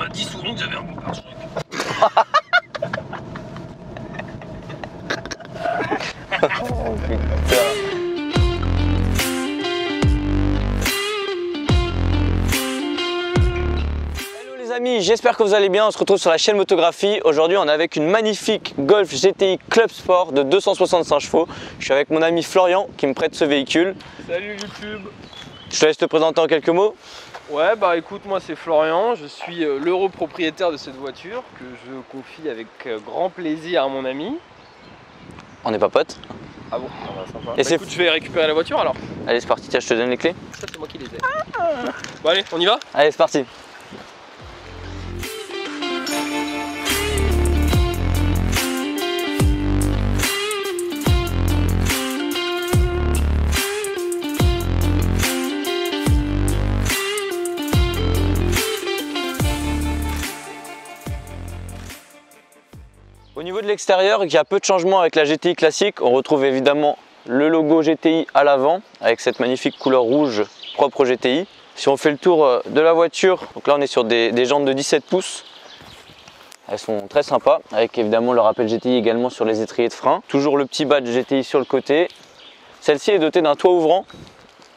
m'a dit souvent que j'avais un bon pare-choc. Oh putain. Hello les amis, j'espère que vous allez bien. On se retrouve sur la chaîne Motographie. Aujourd'hui on est avec une magnifique Golf GTI Club Sport de 265 chevaux. Je suis avec mon ami Florian qui me prête ce véhicule. Salut YouTube. Je te laisse te présenter en quelques mots. Ouais bah écoute, moi c'est Florian, je suis l'heureux propriétaire de cette voiture que je confie avec grand plaisir à mon ami. On n'est pas potes. Ah bon, ah bah, sympa. Et Bah, écoute, je vais récupérer la voiture alors. Allez c'est parti, tiens je te donne les clés. Ça c'est moi qui les ai. Bon allez, on y va? Allez c'est parti. Au niveau de l'extérieur, il y a peu de changements avec la GTI classique. On retrouve évidemment le logo GTI à l'avant avec cette magnifique couleur rouge propre au GTI. Si on fait le tour de la voiture, donc là on est sur des jantes de 17 pouces. Elles sont très sympas avec évidemment le rappel GTI également sur les étriers de frein. Toujours le petit badge GTI sur le côté. Celle-ci est dotée d'un toit ouvrant.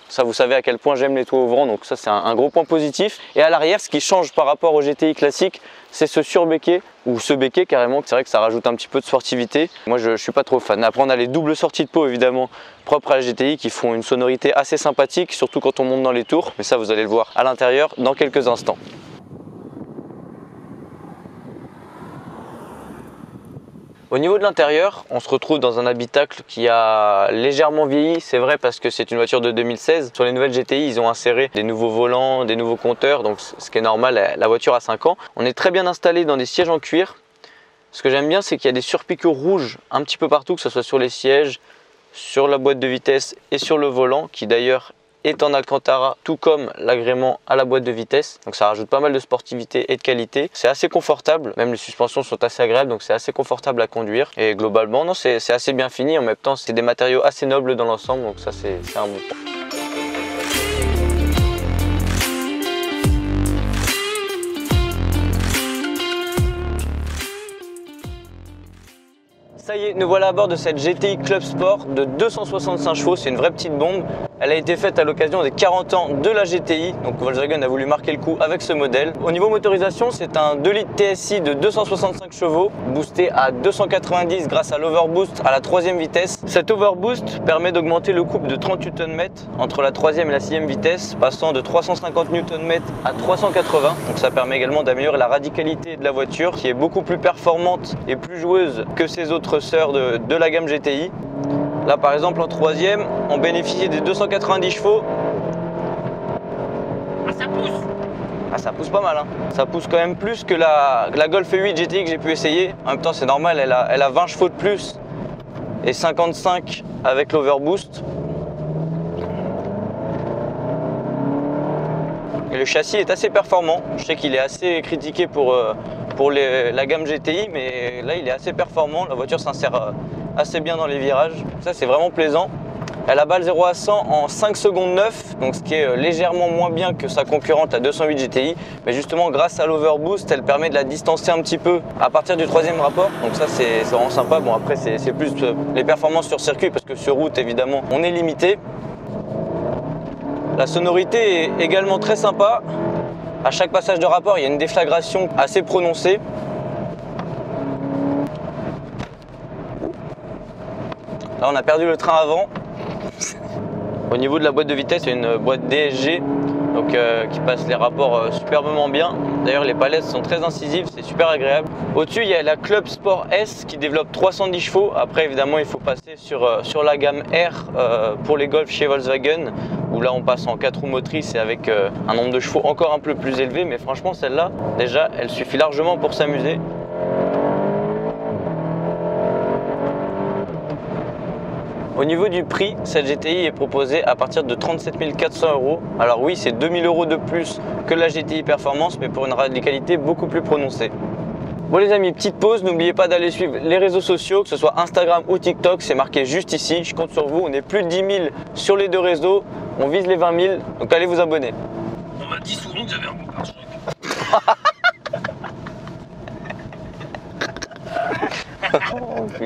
Ça, vous savez à quel point j'aime les toits ouvrants, donc ça c'est un gros point positif. Et à l'arrière, ce qui change par rapport au GTI classique, c'est ce surbéquet, ou ce béquet carrément. C'est vrai que ça rajoute un petit peu de sportivité. Moi je suis pas trop fan. Après on a les doubles sorties de peau évidemment propres à la GTI qui font une sonorité assez sympathique, surtout quand on monte dans les tours. Mais ça vous allez le voir à l'intérieur dans quelques instants. Au niveau de l'intérieur, on se retrouve dans un habitacle qui a légèrement vieilli, c'est vrai parce que c'est une voiture de 2016. Sur les nouvelles GTI, ils ont inséré des nouveaux volants, des nouveaux compteurs, donc ce qui est normal, la voiture a 5 ans. On est très bien installé dans des sièges en cuir. Ce que j'aime bien, c'est qu'il y a des surpiqûres rouges un petit peu partout, que ce soit sur les sièges, sur la boîte de vitesse et sur le volant, qui d'ailleurs est en Alcantara, tout comme l'agrément à la boîte de vitesse. Donc ça rajoute pas mal de sportivité et de qualité. C'est assez confortable, même les suspensions sont assez agréables, donc c'est assez confortable à conduire. Et globalement, non, c'est assez bien fini. En même temps, c'est des matériaux assez nobles dans l'ensemble, donc ça c'est un bon point. Ça y est, nous voilà à bord de cette GTI Club Sport de 265 chevaux, c'est une vraie petite bombe. Elle a été faite à l'occasion des 40 ans de la GTI, donc Volkswagen a voulu marquer le coup avec ce modèle. Au niveau motorisation, c'est un 2 litres TSI de 265 chevaux, boosté à 290 grâce à l'overboost à la 3e vitesse. Cet overboost permet d'augmenter le couple de 30 Nm entre la 3e et la 6e vitesse, passant de 350 Nm à 380. Donc ça permet également d'améliorer la radicalité de la voiture, qui est beaucoup plus performante et plus joueuse que ses autres sœurs de la gamme GTI. Là par exemple en 3e, on bénéficie des 290 chevaux. Ah ça pousse. Ah ça pousse pas mal hein. Ça pousse quand même plus que la Golf 8 GTI que j'ai pu essayer. En même temps c'est normal, elle a 20 chevaux de plus et 55 avec l'overboost. Et le châssis est assez performant. Je sais qu'il est assez critiqué pour la gamme GTI, mais là il est assez performant. La voiture s'insère assez bien dans les virages. Ça c'est vraiment plaisant. Elle a balle 0 à 100 en 5 secondes 9, donc ce qui est légèrement moins bien que sa concurrente la 208 GTI. Mais justement grâce à l'overboost, elle permet de la distancer un petit peu à partir du 3e rapport. Donc ça c'est vraiment sympa. Bon après c'est plus les performances sur circuit parce que sur route évidemment on est limité. La sonorité est également très sympa. À chaque passage de rapport, il y a une déflagration assez prononcée. Là, on a perdu le train avant. Au niveau de la boîte de vitesse, c'est une boîte DSG donc, qui passe les rapports superbement bien. D'ailleurs, les palettes sont très incisives, c'est super agréable. Au-dessus, il y a la Club Sport S qui développe 310 chevaux. Après, évidemment, il faut passer sur la gamme R pour les Golf chez Volkswagen, où là, on passe en 4 roues motrices et avec un nombre de chevaux encore un peu plus élevé. Mais franchement, celle-là, déjà, elle suffit largement pour s'amuser. Au niveau du prix, cette GTI est proposée à partir de 37 400 €. Alors oui, c'est 2000 € de plus que la GTI Performance, mais pour une radicalité beaucoup plus prononcée. Bon les amis, petite pause, n'oubliez pas d'aller suivre les réseaux sociaux, que ce soit Instagram ou TikTok, c'est marqué juste ici. Je compte sur vous, on est plus de 10 000 sur les deux réseaux, on vise les 20 000, donc allez vous abonner. On m'a dit souvent que j'avais un bon pare-choc.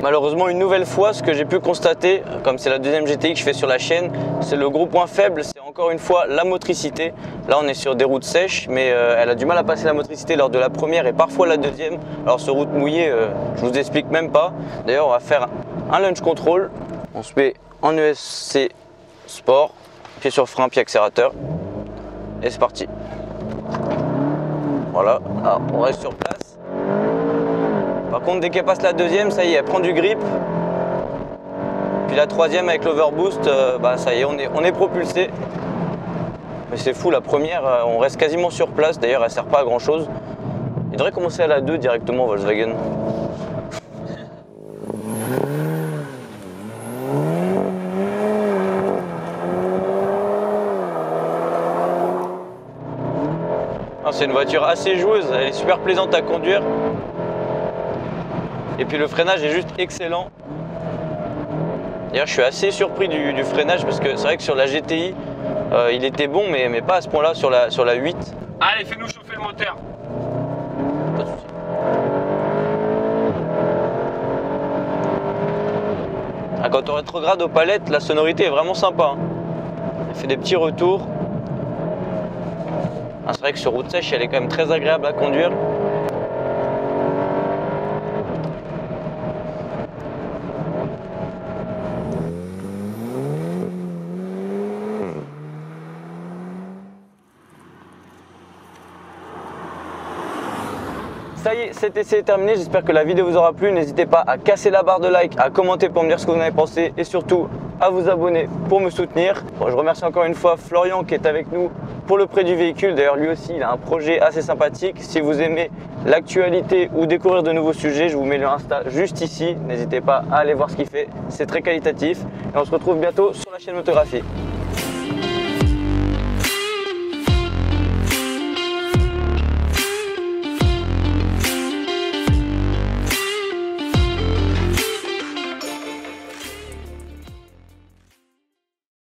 Malheureusement, une nouvelle fois, ce que j'ai pu constater, comme c'est la deuxième GTI que je fais sur la chaîne, c'est le gros point faible, c'est encore une fois la motricité. Là on est sur des routes sèches, mais elle a du mal à passer la motricité lors de la première et parfois la deuxième. Alors sur route mouillée, je vous explique même pas. D'ailleurs on va faire un launch control. On se met en ESC Sport, pied sur frein, pied accélérateur. Et c'est parti. Voilà, alors, on reste sur place. Par contre dès qu'elle passe la deuxième, ça y est, elle prend du grip. Puis la troisième avec l'overboost, ça y est, on est propulsé. Mais c'est fou, la première, on reste quasiment sur place. D'ailleurs, elle sert pas à grand chose. Il devrait commencer à la 2 directement, Volkswagen. C'est une voiture assez joueuse, elle est super plaisante à conduire. Et puis le freinage est juste excellent. D'ailleurs, je suis assez surpris du freinage parce que c'est vrai que sur la GTI, il était bon, mais pas à ce point-là sur la 8. Allez, fais-nous chauffer le moteur. Pas de souci. Ah, quand on rétrograde aux palettes, la sonorité est vraiment sympa. Hein. Elle fait des petits retours. Ah, c'est vrai que sur route sèche, elle est quand même très agréable à conduire. Ça y est, cet essai est terminé, j'espère que la vidéo vous aura plu. N'hésitez pas à casser la barre de like, à commenter pour me dire ce que vous en avez pensé et surtout à vous abonner pour me soutenir. Bon, je remercie encore une fois Florian qui est avec nous pour le prêt du véhicule. D'ailleurs lui aussi il a un projet assez sympathique. Si vous aimez l'actualité ou découvrir de nouveaux sujets, je vous mets le Insta juste ici. N'hésitez pas à aller voir ce qu'il fait, c'est très qualitatif. Et on se retrouve bientôt sur la chaîne Motographie.